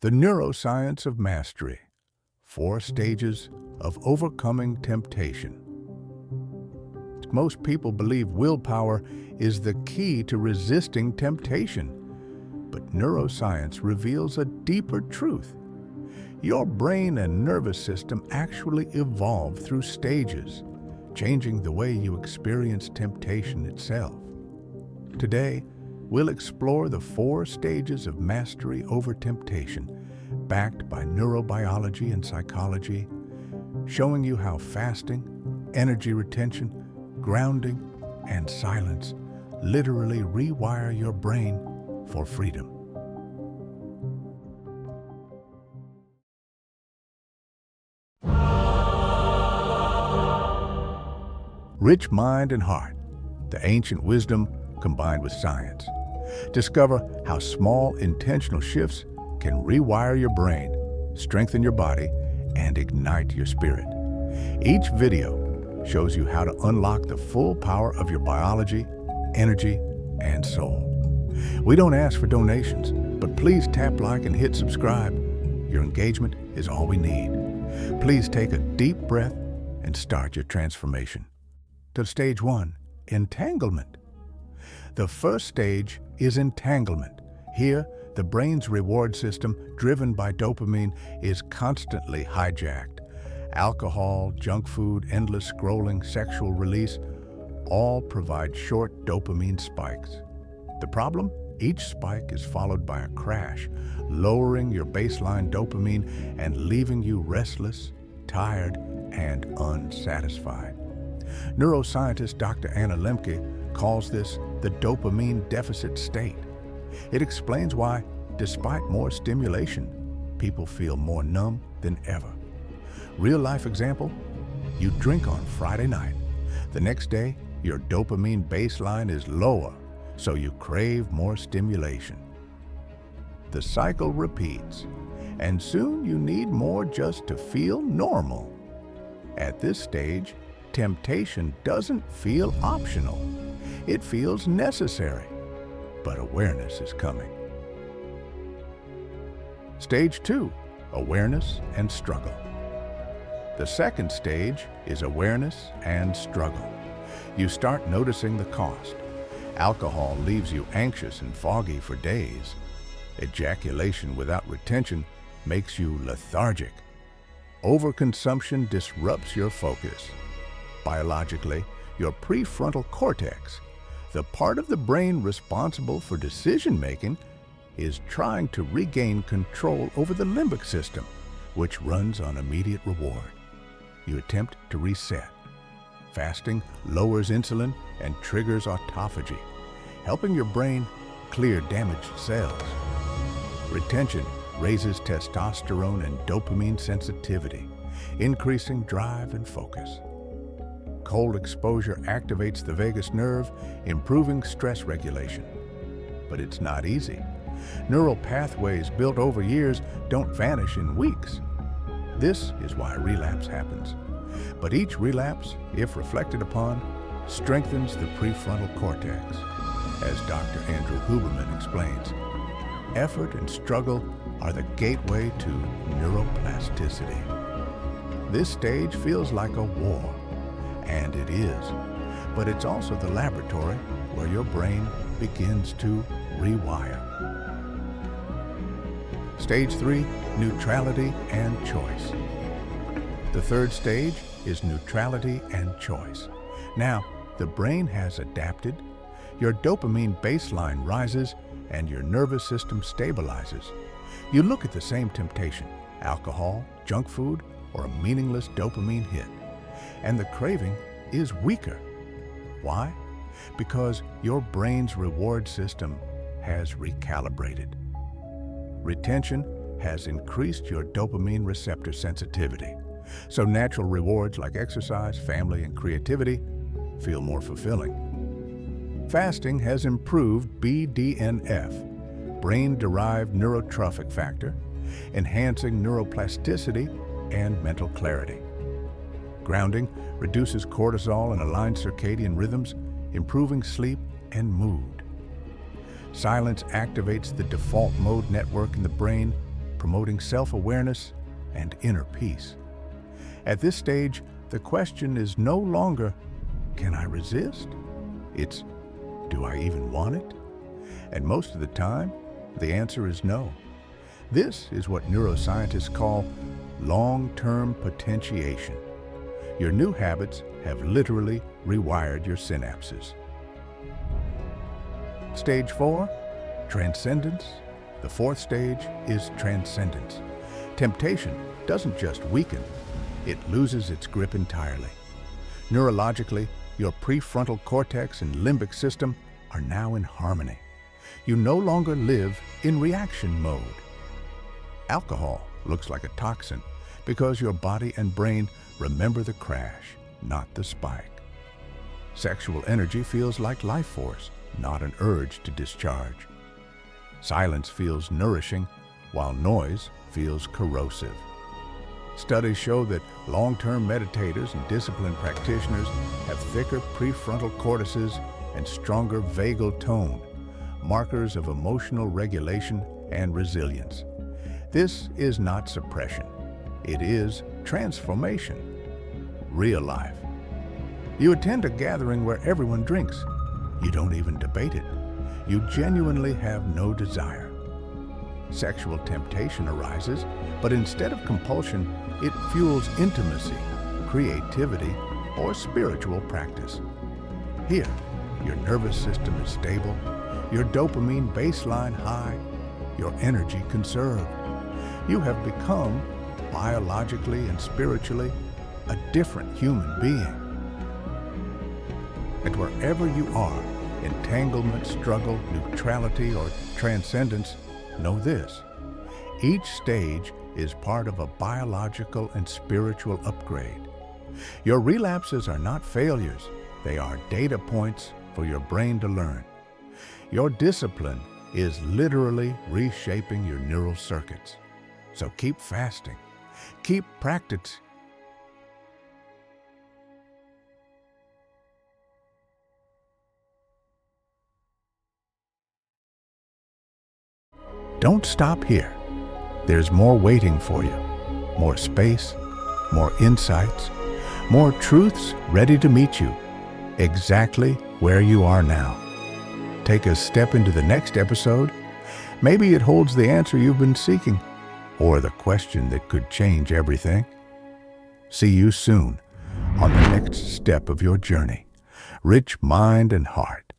The Neuroscience of Mastery, 4 Stages of Overcoming Temptation. Most people believe willpower is the key to resisting temptation, but neuroscience reveals a deeper truth. Your brain and nervous system actually evolve through stages, changing the way you experience temptation itself. Today, we'll explore the 4 stages of mastery over temptation, backed by neurobiology and psychology, showing you how fasting, energy retention, grounding, and silence literally rewire your brain for freedom. Rich mind and heart, the ancient wisdom combined with science. Discover how small intentional shifts can rewire your brain, strengthen your body, and ignite your spirit. Each video shows you how to unlock the full power of your biology, energy, and soul. We don't ask for donations, but please tap like and hit subscribe. Your engagement is all we need. Please take a deep breath and start your transformation. To stage 1, entanglement. The first stage is entanglement. Here, the brain's reward system, driven by dopamine, is constantly hijacked. Alcohol, junk food, endless scrolling, sexual release, all provide short dopamine spikes. The problem? Each spike is followed by a crash, lowering your baseline dopamine and leaving you restless, tired, and unsatisfied. Neuroscientist Dr. Anna Lembke calls this the dopamine deficit state. It explains why, despite more stimulation, people feel more numb than ever. Real-life example: you drink on Friday night. The next day, your dopamine baseline is lower, so you crave more stimulation. The cycle repeats, and soon you need more just to feel normal. At this stage, temptation doesn't feel optional. It feels necessary, but awareness is coming. Stage 2, awareness and struggle. The second stage is awareness and struggle. You start noticing the cost. Alcohol leaves you anxious and foggy for days. Ejaculation without retention makes you lethargic. Overconsumption disrupts your focus. Biologically, your prefrontal cortex, the part of the brain responsible for decision-making, is trying to regain control over the limbic system, which runs on immediate reward. You attempt to reset. Fasting lowers insulin and triggers autophagy, helping your brain clear damaged cells. Retention raises testosterone and dopamine sensitivity, increasing drive and focus. Cold exposure activates the vagus nerve, improving stress regulation. But it's not easy. Neural pathways built over years don't vanish in weeks. This is why relapse happens. But each relapse, if reflected upon, strengthens the prefrontal cortex. As Dr. Andrew Huberman explains, effort and struggle are the gateway to neuroplasticity. This stage feels like a war. And it is, but it's also the laboratory where your brain begins to rewire. Stage 3, neutrality and choice. The third stage is neutrality and choice. Now, the brain has adapted, your dopamine baseline rises, and your nervous system stabilizes. You look at the same temptation, alcohol, junk food, or a meaningless dopamine hit, and the craving is weaker. Why? Because your brain's reward system has recalibrated. Retention has increased your dopamine receptor sensitivity, so natural rewards like exercise, family, and creativity feel more fulfilling. Fasting has improved BDNF, brain-derived neurotrophic factor, enhancing neuroplasticity and mental clarity. Grounding reduces cortisol and aligns circadian rhythms, improving sleep and mood. Silence activates the default mode network in the brain, promoting self-awareness and inner peace. At this stage, the question is no longer, can I resist? It's, do I even want it? And most of the time, the answer is no. This is what neuroscientists call long-term potentiation. Your new habits have literally rewired your synapses. Stage 4, transcendence. The fourth stage is transcendence. Temptation doesn't just weaken, it loses its grip entirely. Neurologically, your prefrontal cortex and limbic system are now in harmony. You no longer live in reaction mode. Alcohol looks like a toxin because your body and brain remember the crash, not the spike. Sexual energy feels like life force, not an urge to discharge. Silence feels nourishing, while noise feels corrosive. Studies show that long-term meditators and disciplined practitioners have thicker prefrontal cortices and stronger vagal tone, markers of emotional regulation and resilience. This is not suppression. It is transformation. Real life. You attend a gathering where everyone drinks. You don't even debate it. You genuinely have no desire. Sexual temptation arises, but instead of compulsion, it fuels intimacy, creativity, or spiritual practice. Here, your nervous system is stable, your dopamine baseline high, your energy conserved. You have become, biologically and spiritually, a different human being. And wherever you are, entanglement, struggle, neutrality, or transcendence, know this: each stage is part of a biological and spiritual upgrade. Your relapses are not failures, they are data points for your brain to learn. Your discipline is literally reshaping your neural circuits. So keep fasting, keep practicing. Don't stop here. There's more waiting for you. More space, more insights, more truths ready to meet you, exactly where you are now. Take a step into the next episode. Maybe it holds the answer you've been seeking, or the question that could change everything. See you soon on the next step of your journey. Rich mind and heart.